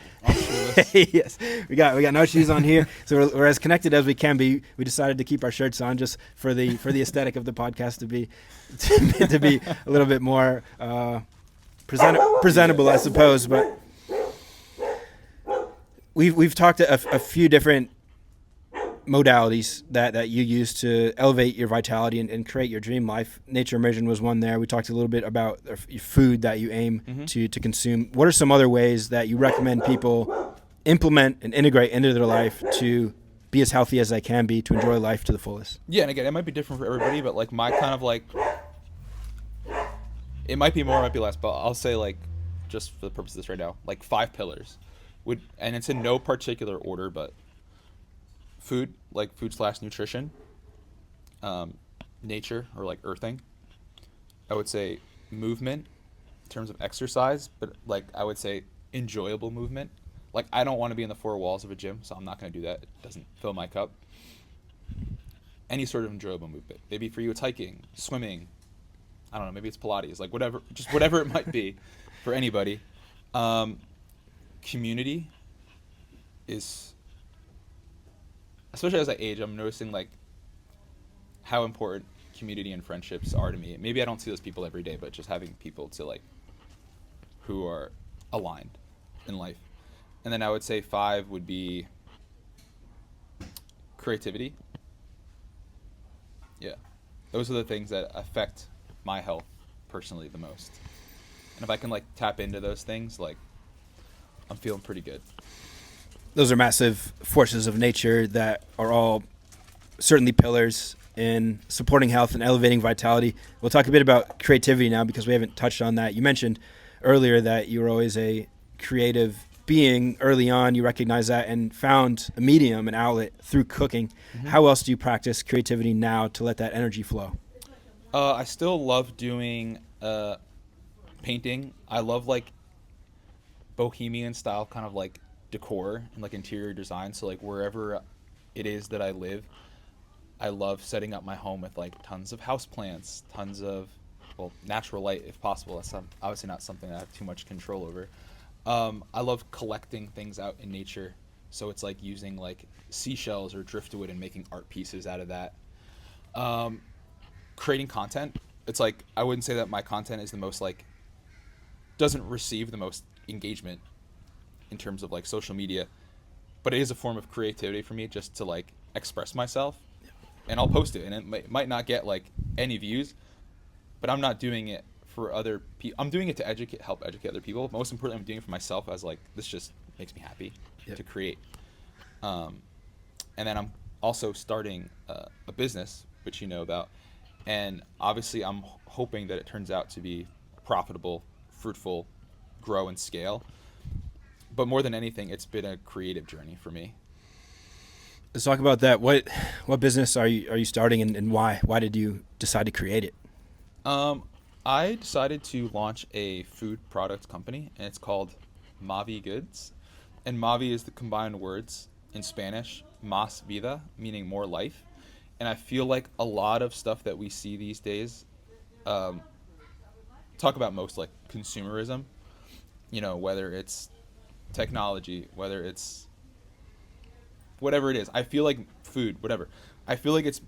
Yes, we got no shoes on here, so we're as connected as we can be. We decided to keep our shirts on just for the aesthetic of the podcast, to be a little bit more presentable, I suppose. But we've talked a few different modalities that you use to elevate your vitality and create your dream life. Nature immersion was one there. We talked a little bit about your food that you aim to consume. What are some other ways that you recommend people implement and integrate into their life to be as healthy as they can be, to enjoy life to the fullest?
Yeah, and again, it might be different for everybody, but like my kind of like, it might be more, it might be less, but I'll say like, just for the purpose of this right now, like 5 pillars and it's in no particular order, but food, like food/nutrition, nature, or like earthing. I would say movement in terms of exercise, but like I would say enjoyable movement. Like I don't want to be in the 4 walls of a gym, so I'm not going to do that. It doesn't fill my cup. Any sort of enjoyable movement. Maybe for you it's hiking, swimming, I don't know, maybe it's Pilates, like whatever, just whatever it might be for anybody. Community is, especially as I age, I'm noticing like how important community and friendships are to me. Maybe I don't see those people every day, but just having people to like who are aligned in life. And then I would say 5 would be creativity. Yeah. Those are the things that affect my health personally the most. And if I can like tap into those things, like I'm feeling pretty good.
Those are massive forces of nature that are all certainly pillars in supporting health and elevating vitality. We'll talk a bit about creativity now, because we haven't touched on that. You mentioned earlier that you were always a creative being. Early on, you recognized that and found a medium, an outlet through cooking. Mm-hmm. How else do you practice creativity now to let that energy flow?
I still love doing painting. I love like bohemian style kind of like decor and like interior design. So like wherever it is that I live, I love setting up my home with like tons of houseplants, tons of, well, natural light if possible. That's obviously not something I have too much control over. I love collecting things out in nature. So it's like using like seashells or driftwood and making art pieces out of that. Creating content. It's like, I wouldn't say that my content is the most like, doesn't receive the most engagement in terms of like social media, but it is a form of creativity for me, just to like express myself. And I'll post it, and it might not get like any views, but I'm not doing it for other people. I'm doing it to help educate other people. Most importantly, I'm doing it for myself, as like, this just makes me happy to create. And then I'm also starting a business, which you know about, and obviously I'm hoping that it turns out to be profitable, fruitful, grow and scale. But more than anything, it's been a creative journey for me.
Let's talk about that. What business are you starting, and why? Why did you decide to create it?
I decided to launch a food product company, and it's called Mavi Goods. and Mavi is the combined words in Spanish, más vida, meaning more life. And I feel like a lot of stuff that we see these days, talk about most like consumerism, whether it's technology, whether it's whatever it is. I feel like food, whatever. I feel like it's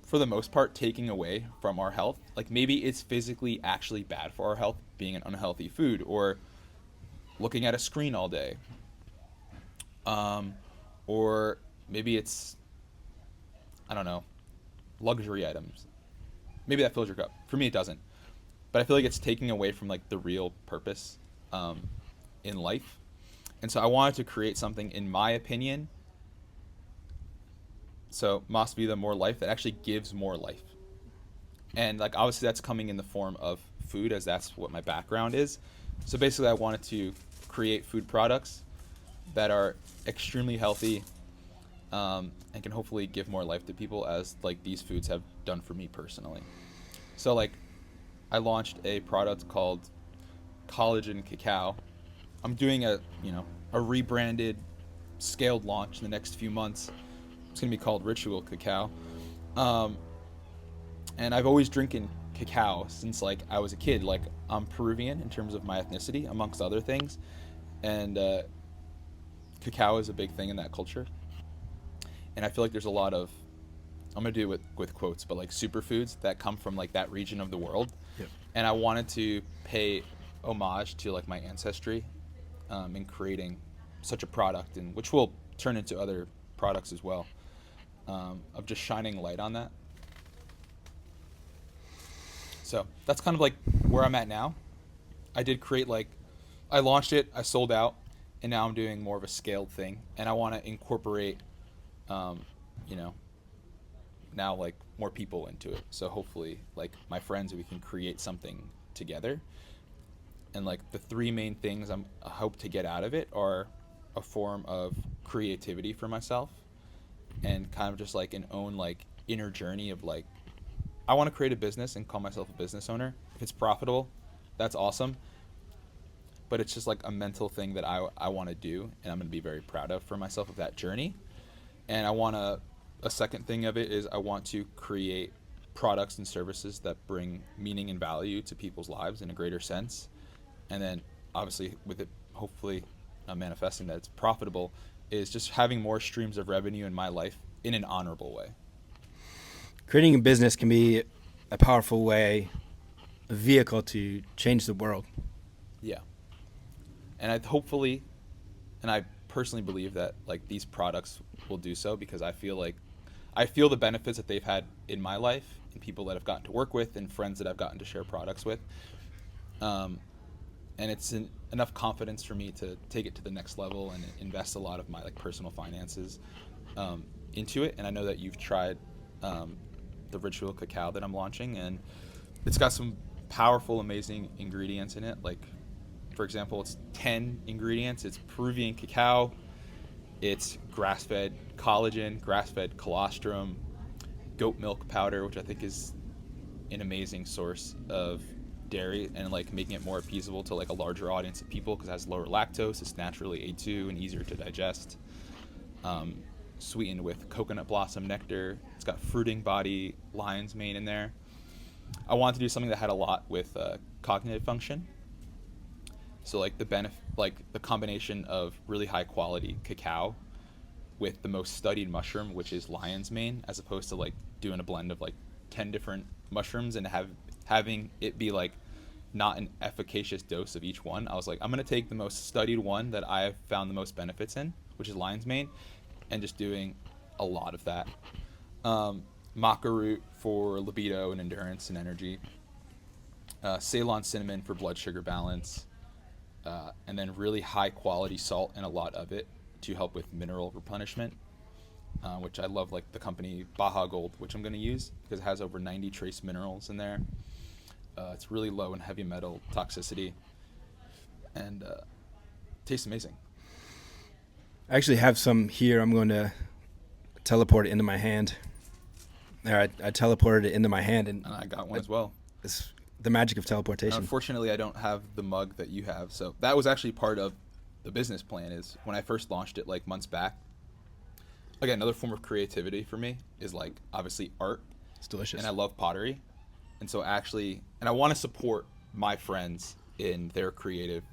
for the most part taking away from our health. Like maybe it's physically actually bad for our health being an unhealthy food, or looking at a screen all day. Or maybe it's, I don't know, luxury items. Maybe that fills your cup. For me, it doesn't. But I feel like it's taking away from like the real purpose in life. And so I wanted to create something, in my opinion, so Mas Vida, more life, that actually gives more life. And like obviously that's coming in the form of food, as that's what my background is. So basically I wanted to create food products that are extremely healthy, and can hopefully give more life to people, as like these foods have done for me personally. So like I launched a product called Collagen Cacao. I'm doing a rebranded, scaled launch in the next few months. It's gonna be called Ritual Cacao. And I've always drinking cacao since like I was a kid. Like I'm Peruvian in terms of my ethnicity, amongst other things, and cacao is a big thing in that culture. And I feel like there's a lot of, I'm gonna do it with quotes, but like superfoods that come from like that region of the world.
Yep.
And I wanted to pay homage to like my ancestry in creating such a product, and which will turn into other products as well, of just shining light on that. So that's kind of like where I'm at now. I did create I launched it, I sold out, and now I'm doing more of a scaled thing. And I want to incorporate, now like more people into it. So hopefully like my friends, we can create something together. And like the three main things I hope to get out of it are a form of creativity for myself, and kind of just like an own like inner journey of like, I want to create a business and call myself a business owner. If it's profitable, that's awesome. But it's just like a mental thing that I want to do, and I'm going to be very proud of for myself of that journey. And a second thing of it is I want to create products and services that bring meaning and value to people's lives in a greater sense. And then obviously with it, hopefully manifesting that it's profitable, is just having more streams of revenue in my life in an honorable way.
Creating a business can be a powerful way, a vehicle to change the world.
Yeah. And I personally believe that like these products will do so, because I feel the benefits that they've had in my life, and people that I've gotten to work with, and friends that I've gotten to share products with. And it's enough confidence for me to take it to the next level and invest a lot of my like personal finances into it. And I know that you've tried the Ritual Cacao that I'm launching, and it's got some powerful, amazing ingredients in it. Like, for example, it's 10 ingredients. It's Peruvian cacao, it's grass-fed collagen, grass-fed colostrum, goat milk powder, which I think is an amazing source of dairy, and like making it more appeasable to like a larger audience of people because it has lower lactose, it's naturally A2 and easier to digest. Sweetened with coconut blossom nectar. It's got fruiting body lion's mane in there. I wanted to do something that had a lot with cognitive function. So like the combination of really high quality cacao with the most studied mushroom, which is lion's mane, as opposed to like doing a blend of like 10 different mushrooms and having it be like not an efficacious dose of each one. I was like, I'm going to take the most studied one that I have found the most benefits in, which is lion's mane, and just doing a lot of that. Maca root for libido and endurance and energy. Ceylon cinnamon for blood sugar balance. And then really high quality salt, and a lot of it to help with mineral replenishment, which I love, like the company Baja Gold, which I'm going to use because it has over 90 trace minerals in there. It's really low in heavy metal toxicity, and tastes amazing.
I actually have some here. I'm going to teleport it into my hand. There, I teleported it into my hand, and
I got one as well.
It's the magic of teleportation.
Unfortunately, I don't have the mug that you have, so that was actually part of the business plan is when I first launched it like months back. Again, another form of creativity for me is like obviously art.
It's delicious.
And I love pottery. And so and I want to support my friends in their creative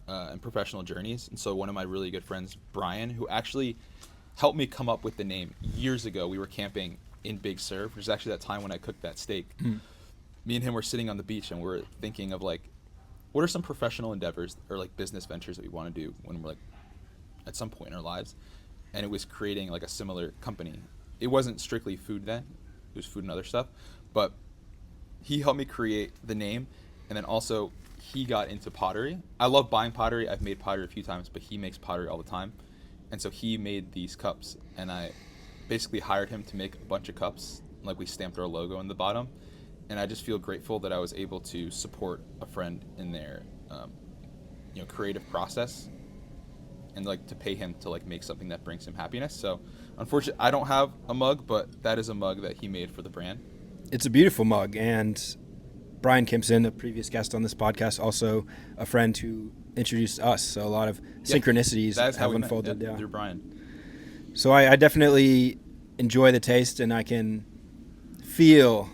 and professional journeys. And so one of my really good friends, Brian, who actually helped me come up with the name years ago, we were camping in Big Sur, which is actually that time when I cooked that steak. Me and him were sitting on the beach and we're thinking of like, what are some professional endeavors or like business ventures that we want to do when we're like at some point in our lives? And it was creating like a similar company. It wasn't strictly food then, it was food and other stuff, but he helped me create the name. And then also he got into pottery. I love buying pottery. I've made pottery a few times, but he makes pottery all the time. And so he made these cups and I basically hired him to make a bunch of cups. Like we stamped our logo in the bottom. And I just feel grateful that I was able to support a friend in their, creative process, and like to pay him to like make something that brings him happiness. So, unfortunately, I don't have a mug, but that is a mug that he made for the brand.
It's a beautiful mug, and Brian Kimpson, a previous guest on this podcast, also a friend who introduced us. So a lot of synchronicities have unfolded.
Yeah, through Brian.
So I definitely enjoy the taste, and I can feel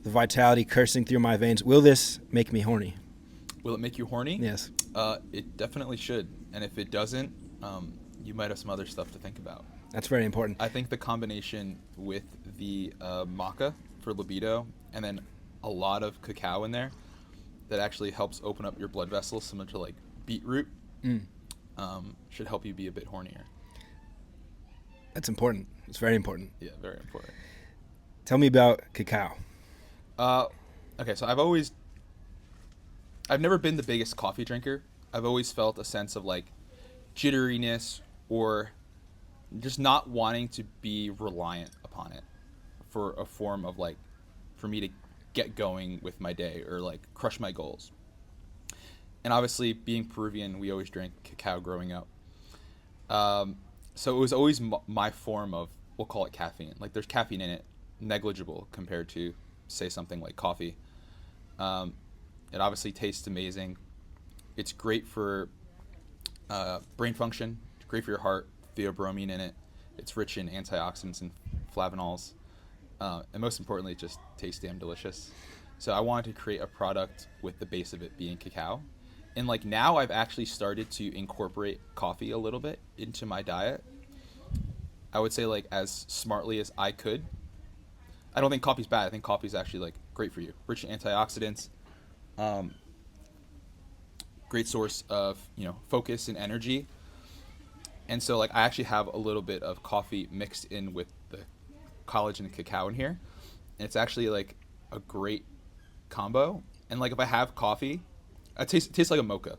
the vitality coursing through my veins. Will this make me horny?
Will it make you horny?
Yes.
It definitely should. And if it doesn't, you might have some other stuff to think about.
That's very important.
I think the combination with the maca for libido and then a lot of cacao in there that actually helps open up your blood vessels, similar to like beetroot, should help you be a bit hornier.
That's important. It's very important.
Yeah, very important.
Tell me about cacao.
Okay, so I've never been the biggest coffee drinker. I've always felt a sense of like jitteriness or just not wanting to be reliant upon it for a form of like, for me to get going with my day or like crush my goals. And obviously being Peruvian, we always drank cacao growing up. So it was always my form of, we'll call it caffeine. Like there's caffeine in it, negligible compared to say something like coffee. It obviously tastes amazing. It's great for brain function, it's great for your heart, theobromine in it. It's rich in antioxidants and flavonols. And most importantly, it just tastes damn delicious. So I wanted to create a product with the base of it being cacao. And like now I've actually started to incorporate coffee a little bit into my diet. I would say like as smartly as I could. I don't think coffee's bad. I think coffee's actually like great for you. Rich in antioxidants, great source of, focus and energy. And so like I actually have a little bit of coffee mixed in with the collagen and cacao in here. And it's actually like a great combo. And like if I have coffee, it tastes like a mocha.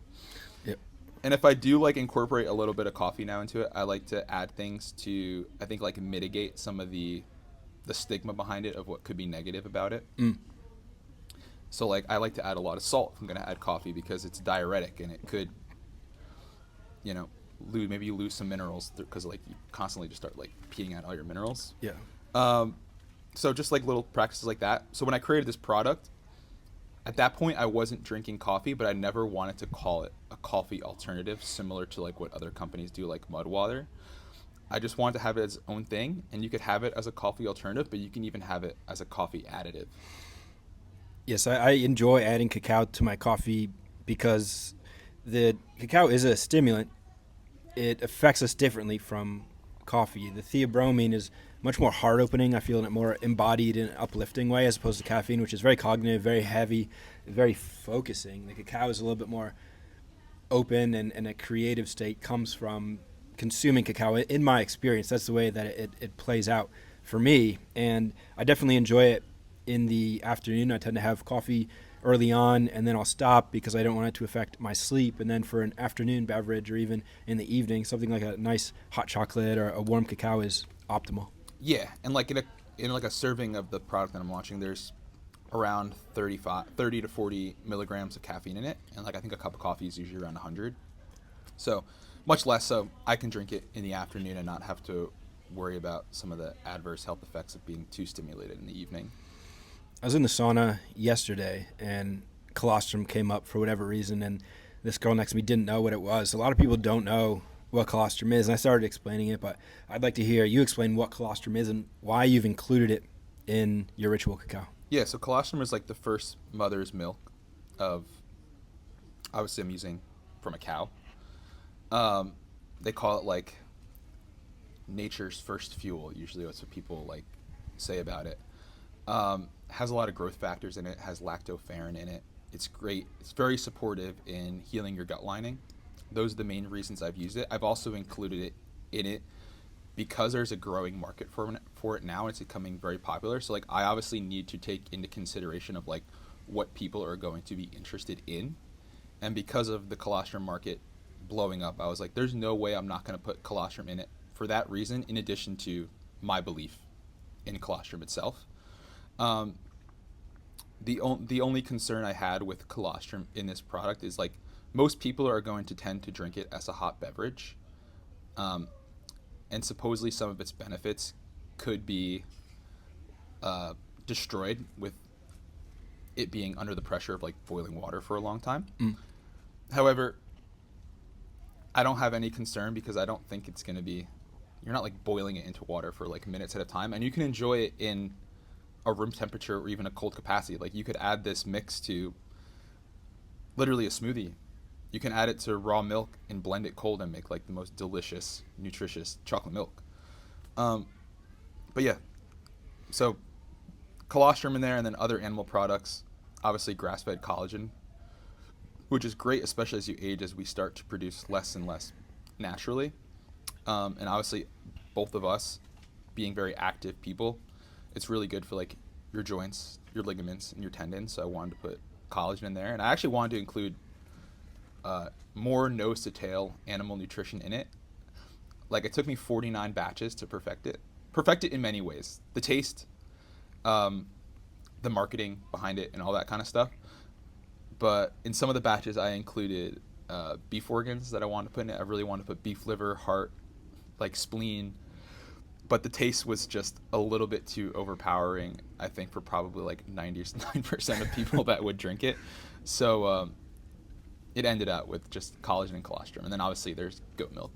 Yep.
And if I do like incorporate a little bit of coffee now into it, I like to add things to, I think, like mitigate some of the stigma behind it of what could be negative about it. So like I like to add a lot of salt if I'm going to add coffee because it's diuretic and it could, maybe you lose some minerals because like you constantly just start like peeing out all your minerals.
Yeah.
So just like little practices like that. So when I created this product, at that point I wasn't drinking coffee, but I never wanted to call it a coffee alternative similar to like what other companies do, like Mud Water. I just wanted to have it as its own thing, and you could have it as a coffee alternative, but you can even have it as a coffee additive.
Yes, I enjoy adding cacao to my coffee because the cacao is a stimulant. It affects us differently from coffee. The theobromine is much more heart-opening. I feel in a more embodied and uplifting way as opposed to caffeine, which is very cognitive, very heavy, very focusing. The cacao is a little bit more open and a creative state comes from consuming cacao. In my experience, that's the way that it plays out for me, and I definitely enjoy it in the afternoon. I tend to have coffee early on, and then I'll stop because I don't want it to affect my sleep. And then for an afternoon beverage or even in the evening, something like a nice hot chocolate or a warm cacao is optimal.
Yeah, and like in a serving of the product that I'm launching, there's around 30 to 40 milligrams of caffeine in it, and like I think a cup of coffee is usually around 100. So much less so I can drink it in the afternoon and not have to worry about some of the adverse health effects of being too stimulated in the evening.
I was in the sauna yesterday and colostrum came up for whatever reason, and this girl next to me didn't know what it was. A lot of people don't know what colostrum is, and I started explaining it, but I'd like to hear you explain what colostrum is and why you've included it in your ritual cacao.
Yeah, so colostrum is like the first mother's milk of, obviously I'm using from a cow. They call it like nature's first fuel. Usually that's what people like say about it. Has a lot of growth factors in it, has lactoferrin in it. It's great. It's very supportive in healing your gut lining. Those are the main reasons I've used it. I've also included it in it because there's a growing market for it now. It's becoming very popular. So like I obviously need to take into consideration of like what people are going to be interested in. And because of the colostrum market blowing up, I was like, there's no way I'm not going to put colostrum in it for that reason, in addition to my belief in colostrum itself. The only concern I had with colostrum in this product is like most people are going to tend to drink it as a hot beverage. And supposedly some of its benefits could be destroyed with it being under the pressure of like boiling water for a long time. However, I don't have any concern because I don't think it's going to be, you're not like boiling it into water for like minutes at a time, and you can enjoy it in a room temperature or even a cold capacity. Like you could add this mix to literally a smoothie. You can add it to raw milk and blend it cold and make like the most delicious, nutritious chocolate milk. But yeah, so colostrum in there, and then other animal products, obviously grass-fed collagen, which is great, especially as you age, as we start to produce less and less naturally. And obviously both of us being very active people, it's really good for like your joints, your ligaments, and your tendons. So I wanted to put collagen in there, and I actually wanted to include more nose to tail animal nutrition in it. Like it took me 49 batches to perfect it in many ways. The taste, the marketing behind it, and all that kind of stuff. But in some of the batches, I included beef organs that I wanted to put in it. I really wanted to put beef liver, heart, like spleen. But the taste was just a little bit too overpowering, I think, for probably like 99% of people that would drink it. So it ended up with just collagen and colostrum. And then obviously there's goat milk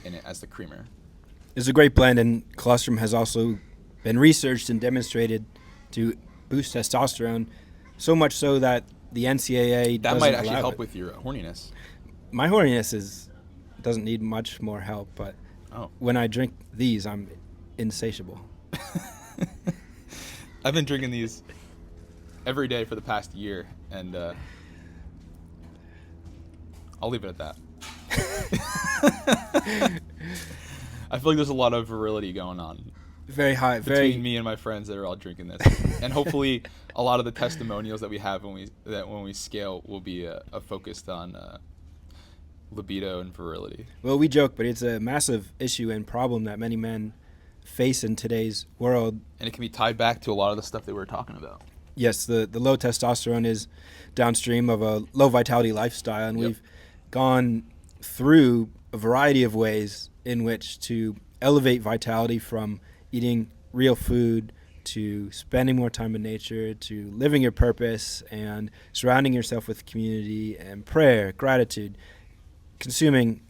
in it as the creamer.
It's a great blend, and colostrum has also been researched and demonstrated to boost testosterone, so much so that the NCAA
that
doesn't
might actually
allow
help
it.
with your horniness.
My horniness doesn't need much more help, but when I drink these, I'm insatiable.
I've been drinking these every day for the past year, and I'll leave it at that. I feel like there's a lot of virility going on
Very high,
between me and my friends that are all drinking this, and hopefully a lot of the testimonials that we have when we scale will be focused on libido and virility.
Well, we joke, but it's a massive issue and problem that many men face in today's world.
And it can be tied back to a lot of the stuff that we were talking about.
Yes, the low testosterone is downstream of a low vitality lifestyle, and we've gone through a variety of ways in which to elevate vitality, from eating real food to spending more time in nature to living your purpose and surrounding yourself with community and prayer, gratitude, consuming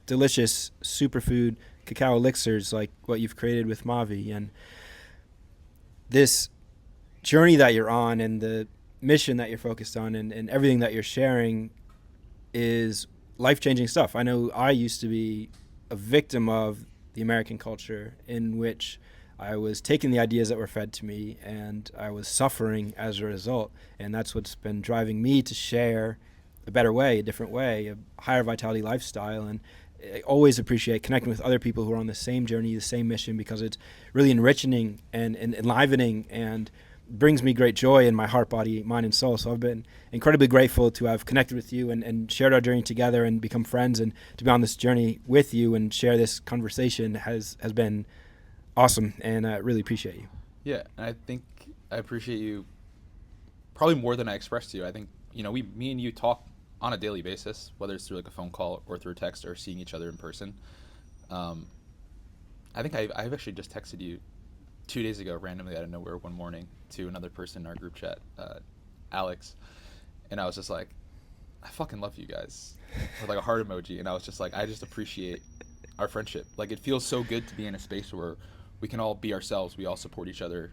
delicious superfood cacao elixirs like what you've created with Mavi. And this journey that you're on and the mission that you're focused on and everything that you're sharing is life-changing stuff. I know I used to be a victim of the American culture, in which I was taking the ideas that were fed to me and I was suffering as a result. And that's what's been driving me to share a better way, a different way, a higher vitality lifestyle. And I always appreciate connecting with other people who are on the same journey, the same mission, because it's really enriching and enlivening and brings me great joy in my heart, body, mind, and soul. So I've been incredibly grateful to have connected with you and shared our journey together and become friends, and to be on this journey with you and share this conversation has been awesome, and I really appreciate you.
Yeah, and I think I appreciate you probably more than I expressed to you. I think, me and you talk on a daily basis, whether it's through like a phone call or through text or seeing each other in person. I think I've actually just texted you 2 days ago randomly out of nowhere one morning to another person in our group chat, Alex, and I was just like, I fucking love you guys, with like a heart emoji. And I was just like, I just appreciate our friendship. Like, it feels so good to be in a space where we can all be ourselves. We all support each other.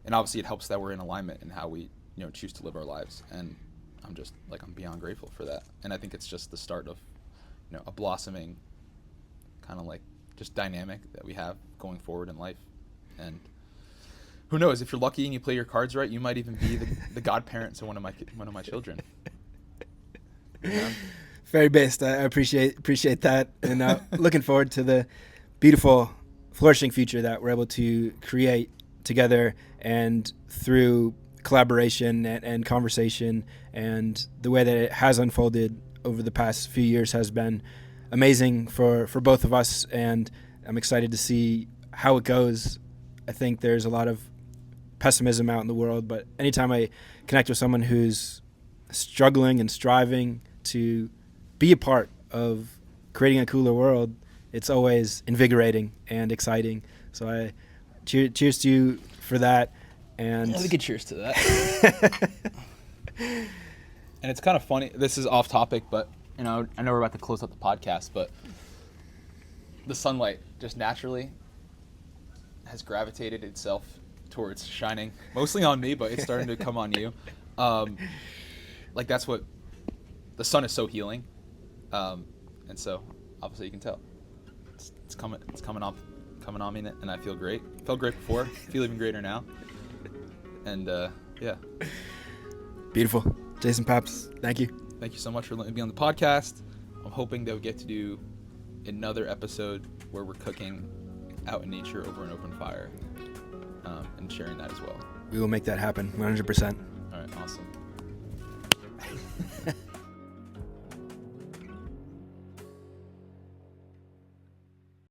And obviously it helps that we're in alignment in how we, choose to live our lives. And I'm just like, I'm beyond grateful for that. And I think it's just the start of, a blossoming kind of like just dynamic that we have going forward in life. And who knows, if you're lucky and you play your cards right, you might even be the godparent to one of my children. Yeah.
Very based. I appreciate that, and looking forward to the beautiful, flourishing future that we're able to create together, and through collaboration and conversation, and the way that it has unfolded over the past few years has been amazing for both of us, and I'm excited to see how it goes. I think there's a lot of pessimism out in the world, but anytime I connect with someone who's struggling and striving to be a part of creating a cooler world, it's always invigorating and exciting. So I cheers to you for that. And
we could cheers to that. And it's kind of funny. This is off topic, but I know we're about to close up the podcast, but the sunlight just naturally has gravitated itself towards shining mostly on me, but it's starting to come on you. Like, that's what the sun is, so healing. And so obviously you can tell it's coming on me, and I feel great. Felt great before, feel even greater now. And yeah.
Beautiful. Jason Pabst, thank you.
Thank you so much for letting me be on the podcast. I'm hoping that we get to do another episode where we're cooking out in nature over an open fire, and sharing that as well.
We will make that happen, 100%.